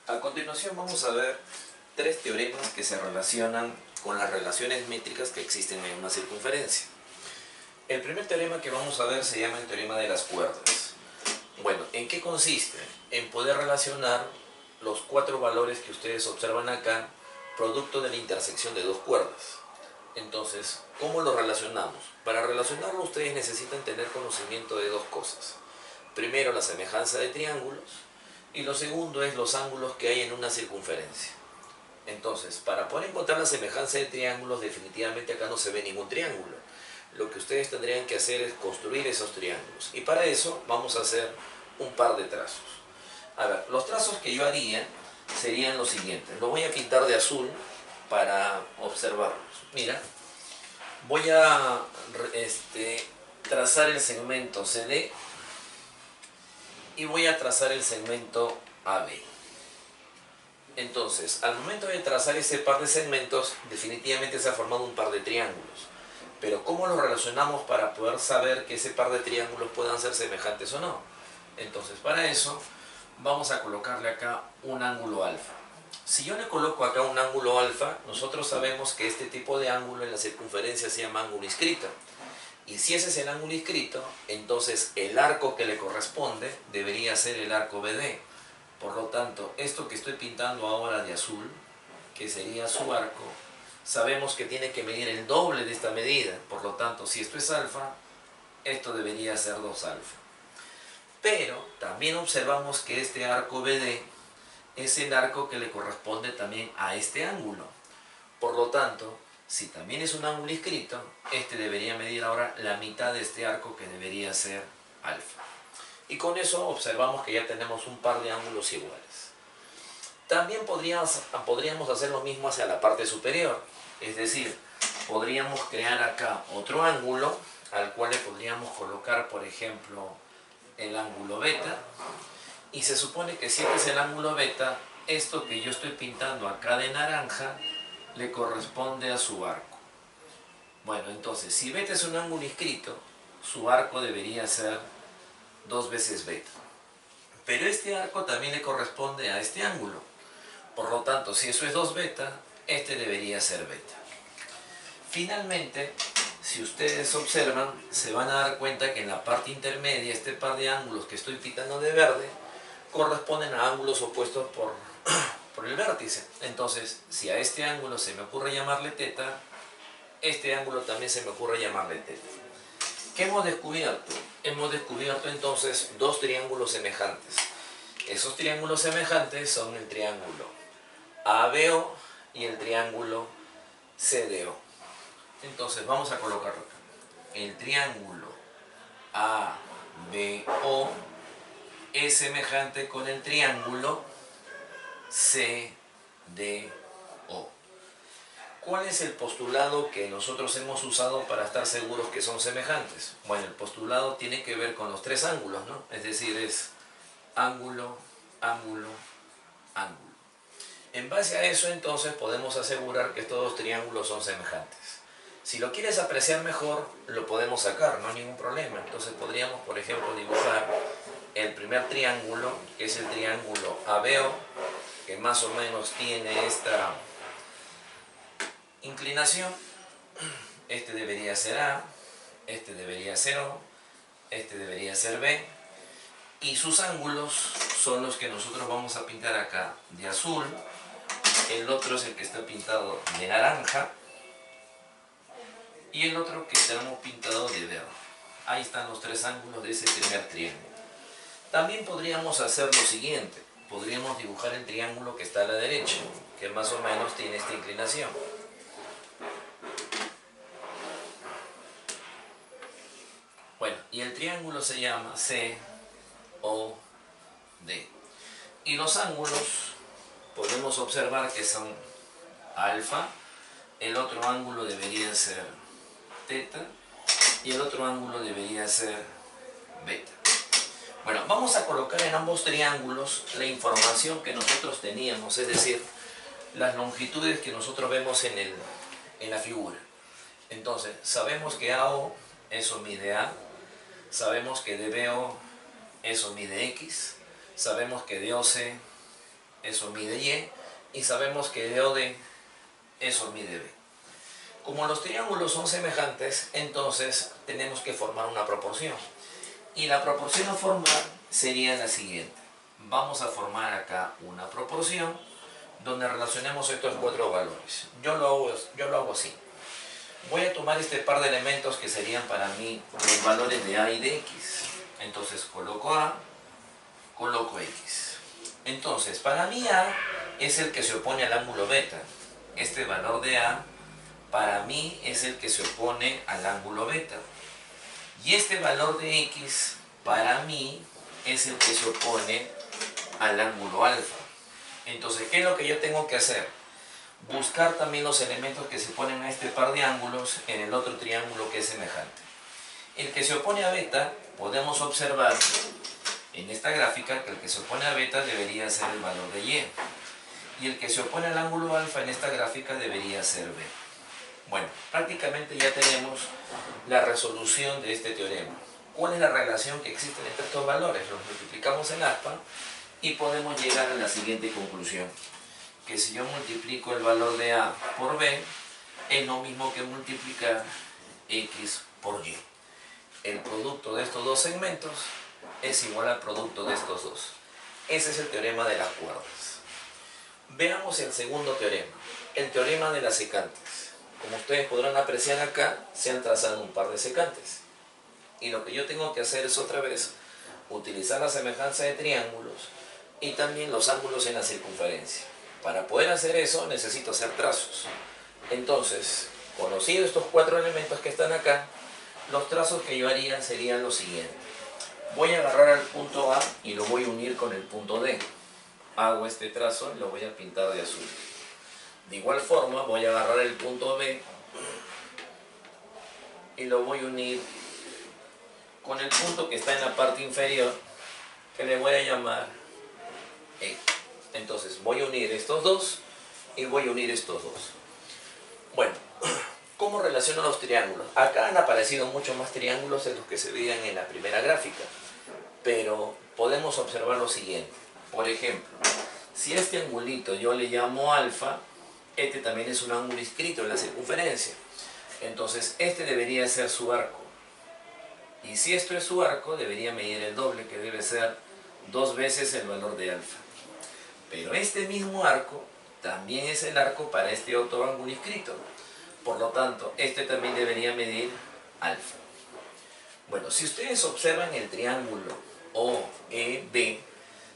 A continuación vamos a ver tres teoremas que se relacionan con las relaciones métricas que existen en una circunferencia. El primer teorema que vamos a ver se llama el teorema de las cuerdas. Bueno, ¿en qué consiste? En poder relacionar los cuatro valores que ustedes observan acá, producto de la intersección de dos cuerdas. Entonces, ¿cómo lo relacionamos? Para relacionarlo ustedes necesitan tener conocimiento de dos cosas. Primero, la semejanza de triángulos, y lo segundo es los ángulos que hay en una circunferencia. Entonces, para poder encontrar la semejanza de triángulos, definitivamente acá no se ve ningún triángulo. Lo que ustedes tendrían que hacer es construir esos triángulos. Y para eso vamos a hacer un par de trazos. A ver, los trazos que yo haría serían los siguientes. Los voy a pintar de azul para observarlos. Mira, voy a trazar el segmento CD y voy a trazar el segmento AB. Entonces, al momento de trazar ese par de segmentos, definitivamente se ha formado un par de triángulos. Pero ¿cómo los relacionamos para poder saber que ese par de triángulos puedan ser semejantes o no? Entonces, para eso, vamos a colocarle acá un ángulo alfa. Si yo le coloco acá un ángulo alfa, nosotros sabemos que este tipo de ángulo en la circunferencia se llama ángulo inscrito. Y si ese es el ángulo inscrito, entonces el arco que le corresponde debería ser el arco BD. Por lo tanto, esto que estoy pintando ahora de azul, que sería su arco, sabemos que tiene que medir el doble de esta medida. Por lo tanto, si esto es alfa, esto debería ser 2 alfa. Pero también observamos que este arco BD es el arco que le corresponde también a este ángulo. Por lo tanto, si también es un ángulo inscrito, este debería medir ahora la mitad de este arco, que debería ser alfa. Y con eso observamos que ya tenemos un par de ángulos iguales. También podríamos hacer lo mismo hacia la parte superior. Es decir, podríamos crear acá otro ángulo al cual le podríamos colocar, por ejemplo, el ángulo beta. Y se supone que si este es el ángulo beta, esto que yo estoy pintando acá de naranja le corresponde a su arco. Bueno, entonces, si beta es un ángulo inscrito, su arco debería ser 2 veces beta. Pero este arco también le corresponde a este ángulo. Por lo tanto, si eso es 2 beta, este debería ser beta. Finalmente, si ustedes observan, se van a dar cuenta que en la parte intermedia, este par de ángulos que estoy pintando de verde, corresponden a ángulos opuestos por el vértice. Entonces, si a este ángulo se me ocurre llamarle teta, este ángulo también se me ocurre llamarle teta. ¿Qué hemos descubierto? Hemos descubierto entonces dos triángulos semejantes. Esos triángulos semejantes son el triángulo ABO y el triángulo CDO. Entonces vamos a colocarlo acá. El triángulo ABO es semejante con el triángulo CDO. ¿Cuál es el postulado que nosotros hemos usado para estar seguros que son semejantes? Bueno, el postulado tiene que ver con los tres ángulos, ¿no? Es decir, es ángulo, ángulo, ángulo. En base a eso, entonces, podemos asegurar que estos dos triángulos son semejantes. Si lo quieres apreciar mejor, lo podemos sacar, no hay ningún problema. Entonces podríamos, por ejemplo, dibujar el primer triángulo, que es el triángulo ABO, que más o menos tiene esta inclinación. Este debería ser A, este debería ser O, este debería ser B, y sus ángulos son los que nosotros vamos a pintar acá de azul. El otro es el que está pintado de naranja y el otro que tenemos pintado de verde. Ahí están los tres ángulos de ese primer triángulo. También podríamos hacer lo siguiente. Podríamos dibujar el triángulo que está a la derecha, que más o menos tiene esta inclinación. Bueno, y el triángulo se llama COD. Y los ángulos podemos observar que son alfa, el otro ángulo debería ser teta y el otro ángulo debería ser beta. Bueno, vamos a colocar en ambos triángulos la información que nosotros teníamos, es decir, las longitudes que nosotros vemos en la figura. Entonces, sabemos que AO eso mide A, sabemos que de BO eso mide X, sabemos que de OC eso mide Y, y sabemos que DOD, eso mide B. Como los triángulos son semejantes, entonces tenemos que formar una proporción. Y la proporción a formar sería la siguiente. Vamos a formar acá una proporción donde relacionemos estos cuatro valores. Yo lo hago así. Voy a tomar este par de elementos que serían para mí los valores de A y de X. Entonces coloco A, coloco X. Entonces, para mí A es el que se opone al ángulo beta. Este valor de A, para mí, es el que se opone al ángulo beta. Y este valor de X, para mí, es el que se opone al ángulo alfa. Entonces, ¿qué es lo que yo tengo que hacer? Buscar también los elementos que se oponen a este par de ángulos en el otro triángulo que es semejante. El que se opone a beta, podemos observar en esta gráfica que el que se opone a beta debería ser el valor de Y. Y el que se opone al ángulo alfa en esta gráfica debería ser B. Bueno, prácticamente ya tenemos la resolución de este teorema. ¿Cuál es la relación que existe entre estos valores? Los multiplicamos en aspa y podemos llegar a la siguiente conclusión. Que si yo multiplico el valor de A por B, es lo mismo que multiplicar X por Y. El producto de estos dos segmentos es igual al producto de estos dos. Ese es el teorema de las cuerdas. Veamos el segundo teorema, el teorema de las secantes. Como ustedes podrán apreciar acá, se han trazado un par de secantes. Y lo que yo tengo que hacer es otra vez utilizar la semejanza de triángulos y también los ángulos en la circunferencia. Para poder hacer eso necesito hacer trazos. Entonces, conocidos estos cuatro elementos que están acá, los trazos que yo haría serían los siguientes. Voy a agarrar al punto A y lo voy a unir con el punto D. Hago este trazo y lo voy a pintar de azul. De igual forma voy a agarrar el punto B y lo voy a unir con el punto que está en la parte inferior, que le voy a llamar E. Entonces voy a unir estos dos y voy a unir estos dos. Bueno, ¿cómo relaciono los triángulos? Acá han aparecido muchos más triángulos de los que se veían en la primera gráfica, pero podemos observar lo siguiente. Por ejemplo, si este angulito yo le llamo alfa, este también es un ángulo inscrito en la circunferencia. Entonces este debería ser su arco. Y si esto es su arco, debería medir el doble, que debe ser 2 veces el valor de alfa. Pero este mismo arco también es el arco para este otro ángulo inscrito. Por lo tanto, este también debería medir alfa. Bueno, si ustedes observan el triángulo OEB,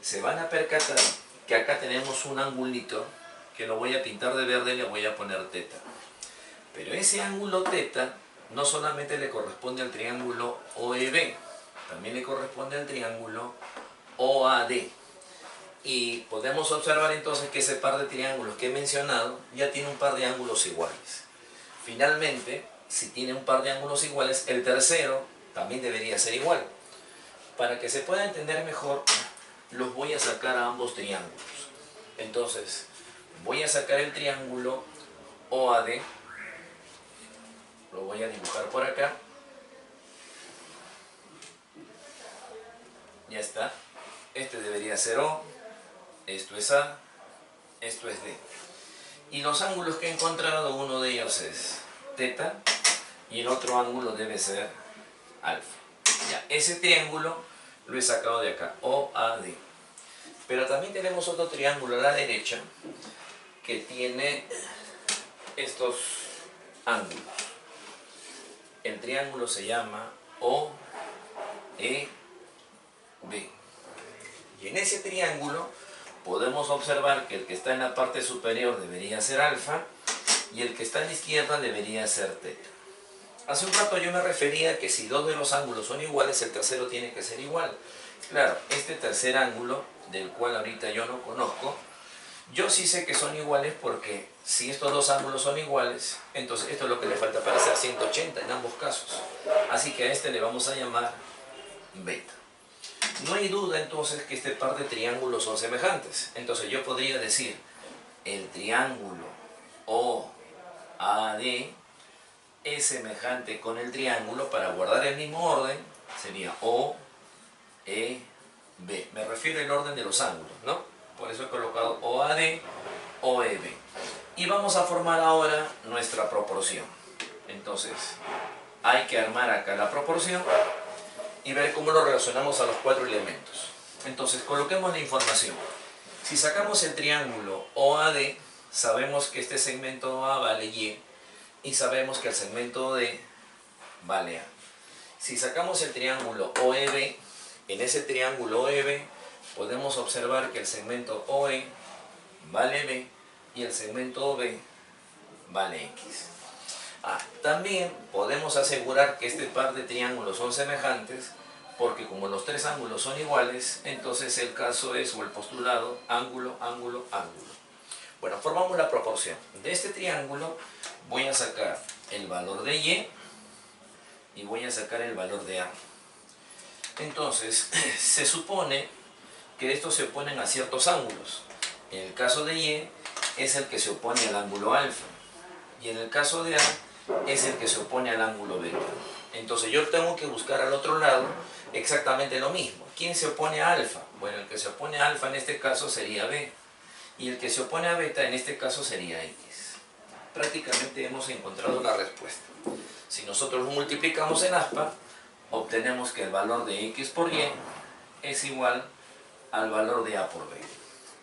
se van a percatar que acá tenemos un angulito que lo voy a pintar de verde y le voy a poner teta. Pero ese ángulo teta no solamente le corresponde al triángulo OEB, también le corresponde al triángulo OAD. Y podemos observar entonces que ese par de triángulos que he mencionado ya tiene un par de ángulos iguales. Finalmente, si tiene un par de ángulos iguales, el tercero también debería ser igual. Para que se pueda entender mejor, los voy a sacar a ambos triángulos. Entonces, voy a sacar el triángulo OAD, lo voy a dibujar por acá. Ya está. Este debería ser O, esto es A, esto es D. Y los ángulos que he encontrado, uno de ellos es teta y el otro ángulo debe ser alfa. Ya, ese triángulo lo he sacado de acá, OAD. Pero también tenemos otro triángulo a la derecha que tiene estos ángulos. El triángulo se llama OEB. Y en ese triángulo podemos observar que el que está en la parte superior debería ser alfa y el que está en la izquierda debería ser teta. Hace un rato yo me refería a que si dos de los ángulos son iguales, el tercero tiene que ser igual. Claro, este tercer ángulo, del cual ahorita yo no conozco, yo sí sé que son iguales porque si estos dos ángulos son iguales, entonces esto es lo que le falta para hacer 180 en ambos casos. Así que a este le vamos a llamar beta. No hay duda entonces que este par de triángulos son semejantes. Entonces yo podría decir el triángulo OAD es semejante con el triángulo, para guardar el mismo orden, sería OEB. Me refiero al orden de los ángulos, ¿no? Por eso he colocado OAD, OEB. Y vamos a formar ahora nuestra proporción. Entonces, hay que armar acá la proporción y ver cómo lo relacionamos a los 4 elementos. Entonces, coloquemos la información. Si sacamos el triángulo OAD, sabemos que este segmento A vale Y y sabemos que el segmento D vale A. Si sacamos el triángulo OEB, en ese triángulo OEB podemos observar que el segmento OE vale B y el segmento OB vale X. También podemos asegurar que este par de triángulos son semejantes porque como los 3 ángulos son iguales, entonces el caso es, o el postulado, ángulo, ángulo, ángulo. Bueno, formamos la proporción. De este triángulo voy a sacar el valor de Y voy a sacar el valor de A. Entonces, se supone que estos se oponen a ciertos ángulos. En el caso de Y es el que se opone al ángulo alfa. Y en el caso de A es el que se opone al ángulo beta. Entonces yo tengo que buscar al otro lado exactamente lo mismo. ¿Quién se opone a alfa? Bueno, el que se opone a alfa en este caso sería B. Y el que se opone a beta en este caso sería X. Prácticamente hemos encontrado la respuesta. Si nosotros lo multiplicamos en aspa, obtenemos que el valor de X por Y es igual al valor de A por B.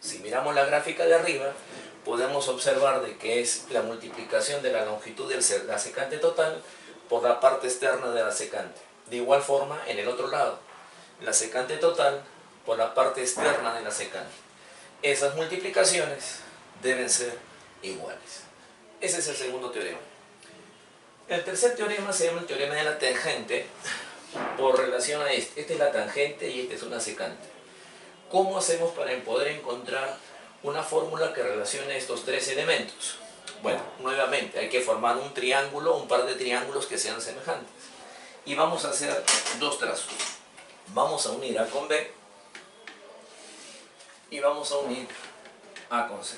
Si miramos la gráfica de arriba, podemos observar de que es la multiplicación de la longitud de la secante total por la parte externa de la secante. De igual forma, en el otro lado, la secante total por la parte externa de la secante. Esas multiplicaciones deben ser iguales. Ese es el segundo teorema. El tercer teorema se llama el teorema de la tangente por relación a este. Esta es la tangente y esta es una secante. ¿Cómo hacemos para poder encontrar una fórmula que relacione estos 3 elementos? Bueno, nuevamente hay que formar un triángulo, un par de triángulos que sean semejantes. Y vamos a hacer 2 trazos. Vamos a unir A con B y vamos a unir A con C.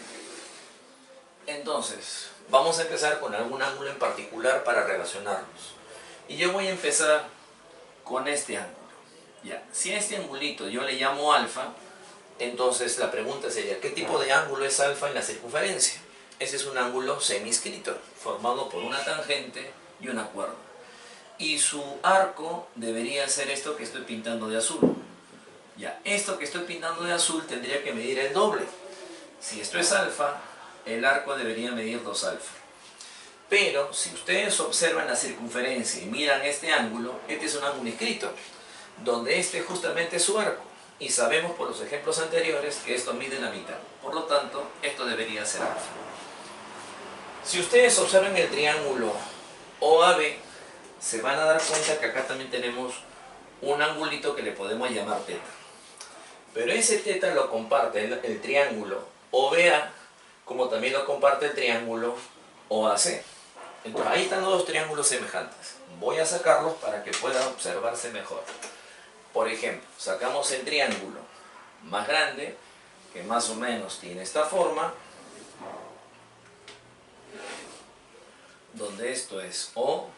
Entonces, vamos a empezar con algún ángulo en particular para relacionarlos. Y yo voy a empezar con este ángulo. Ya, si a este angulito yo le llamo alfa, entonces la pregunta sería, ¿qué tipo de ángulo es alfa en la circunferencia? Ese es un ángulo semiscrito, formado por una tangente y una cuerda. Y su arco debería ser esto que estoy pintando de azul. Ya, esto que estoy pintando de azul tendría que medir el doble. Si esto es alfa, el arco debería medir 2 alfa. Pero si ustedes observan la circunferencia y miran este ángulo, este es un ángulo inscrito, donde este justamente es su arco. Y sabemos por los ejemplos anteriores que esto mide la mitad. Por lo tanto, esto debería ser alfa. Si ustedes observan el triángulo OAB, se van a dar cuenta que acá también tenemos un angulito que le podemos llamar teta. Pero ese teta lo comparte el triángulo OBA, como también lo comparte el triángulo OAC. Entonces ahí están los 2 triángulos semejantes. Voy a sacarlos para que puedan observarse mejor. Por ejemplo, sacamos el triángulo más grande, que más o menos tiene esta forma, donde esto es O,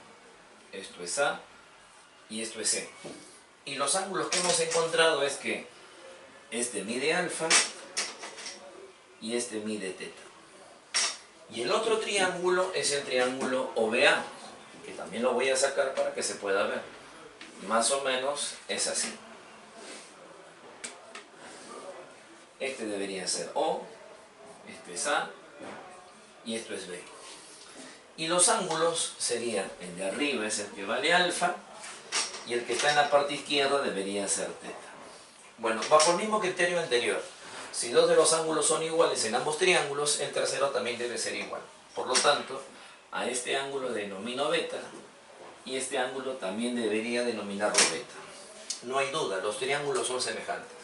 esto es A y esto es C. Y los ángulos que hemos encontrado es que este mide alfa y este mide teta. Y el otro triángulo es el triángulo OBA, que también lo voy a sacar para que se pueda ver. Más o menos es así. Este debería ser O, este es A y esto es B. Y los ángulos serían, el de arriba es el que vale alfa y el que está en la parte izquierda debería ser teta. Bueno, bajo el mismo criterio anterior, si 2 de los ángulos son iguales en ambos triángulos, el tercero también debe ser igual. Por lo tanto, a este ángulo denomino beta y este ángulo también debería denominarlo beta. No hay duda, los triángulos son semejantes.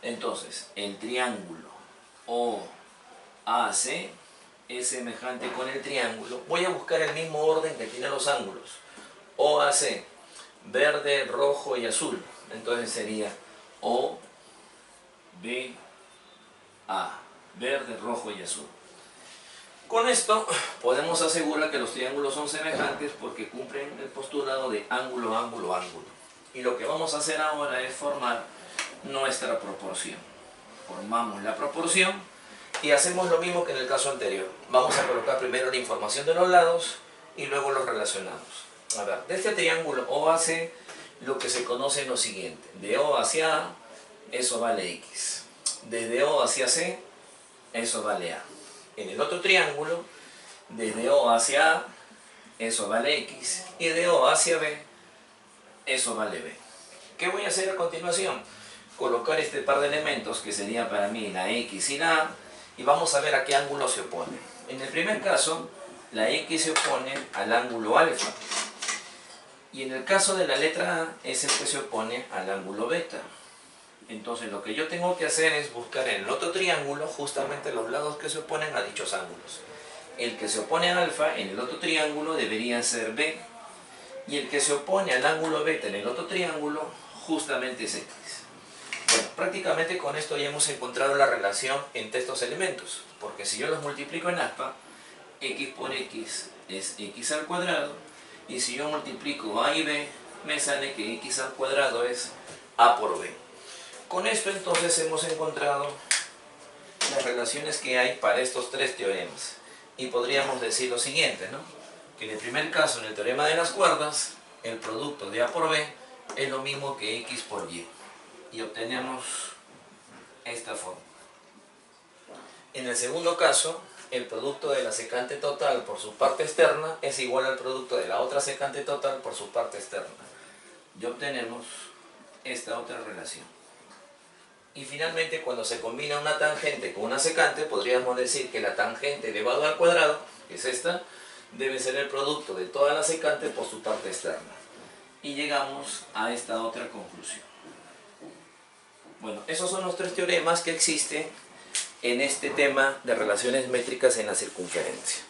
Entonces, el triángulo OAC es semejante con el triángulo. Voy a buscar el mismo orden que tiene los ángulos. OAC, verde, rojo y azul. Entonces sería O, B, A, verde, rojo y azul. Con esto podemos asegurar que los triángulos son semejantes porque cumplen el postulado de ángulo, ángulo, ángulo. Y lo que vamos a hacer ahora es formar nuestra proporción. Formamos la proporción y hacemos lo mismo que en el caso anterior. Vamos a colocar primero la información de los lados y luego los relacionamos. A ver, de este triángulo OAC lo que se conoce es lo siguiente. De O hacia A, eso vale X. Desde O hacia C, eso vale A. En el otro triángulo, desde O hacia A, eso vale X. Y de O hacia B, eso vale B. ¿Qué voy a hacer a continuación? Colocar este par de elementos, que sería para mí la X y la A, y vamos a ver a qué ángulo se opone. En el primer caso, la X se opone al ángulo alfa. Y en el caso de la letra A, es el que se opone al ángulo beta. Entonces lo que yo tengo que hacer es buscar en el otro triángulo justamente los lados que se oponen a dichos ángulos. El que se opone a alfa en el otro triángulo debería ser B. Y el que se opone al ángulo beta en el otro triángulo justamente es X. Bueno, prácticamente con esto ya hemos encontrado la relación entre estos elementos. Porque si yo los multiplico en aspa, X por X es X al cuadrado. Y si yo multiplico A y B, me sale que X al cuadrado es A por B. Con esto entonces hemos encontrado las relaciones que hay para estos tres teoremas. Y podríamos decir lo siguiente, ¿no? Que en el primer caso, en el teorema de las cuerdas, el producto de A por B es lo mismo que X por Y. Y obtenemos esta forma. En el segundo caso, el producto de la secante total por su parte externa es igual al producto de la otra secante total por su parte externa. Y obtenemos esta otra relación. Y finalmente, cuando se combina una tangente con una secante, podríamos decir que la tangente elevado al cuadrado, que es esta, debe ser el producto de toda la secante por su parte externa. Y llegamos a esta otra conclusión. Bueno, esos son los tres teoremas que existen en este tema de relaciones métricas en la circunferencia.